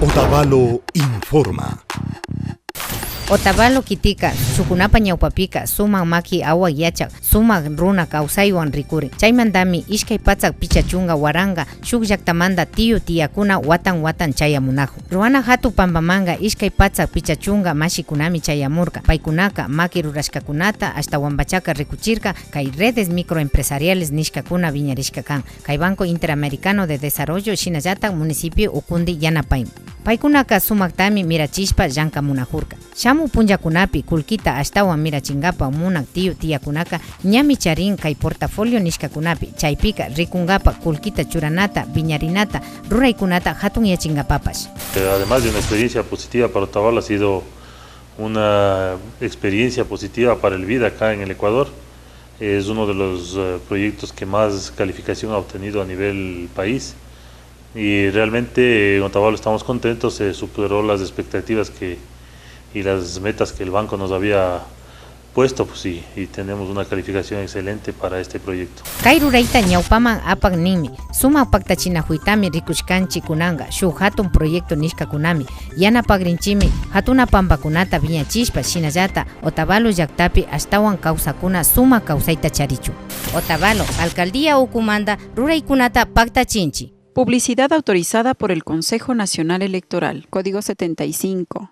Otavalo informa. Otavalo kitika, sukunapa ñawpapika, sumak maki awak yachak, sumak runa kawsaywan rikurin. Chaymantami ishkay patzak pichachunga waranga, shuk llaktamanta tiyakuna watan chayamunajun. Ruana hatu pampamanga ishkay patzak pichachunga mashikunami chayamurka. Paykunaka maki rurashkakunata hasta wambachaka rikuchirka kay redes microempresariales nishkakuna viñarishka kan. Kay Banco Interamericano de Desarrollo shinallata municipio Ukundi yanapaymi. Paykunaka sumaktami mirachishpa llankamunajurka. Shamu punllakunapi kulkita ashtawan mirachingapa munak tiyakunaka ñami charin kay portafolio nishkakunapi chaypika rikungapa kulkita churanata viñarinata ruraykunata hatun yachingapapash. Además de una experiencia positiva para Otavalo, ha sido una experiencia positiva para el vida acá en el Ecuador. Es uno de los proyectos que más calificación ha obtenido a nivel país. Y realmente en Otavalo estamos contentos, se superó las expectativas y las metas que el banco nos había puesto, pues y tenemos una calificación excelente para este proyecto. Kay rurayta ñawpaman apak ninmi, sumak paktachinajuitami rikushkanchi kunanga, shuk hatun proyecto nishkakunami, yanapagrinchimi hatuna pampakunata viñachishpa shinallata Otavalo llaktapi ashtawan kawsakuna sumak kawsayta charichu. Otavalo, Alcaldía Ukumanta, ruraykunata paktachinchi. Publicidad autorizada por el Consejo Nacional Electoral, Código 75.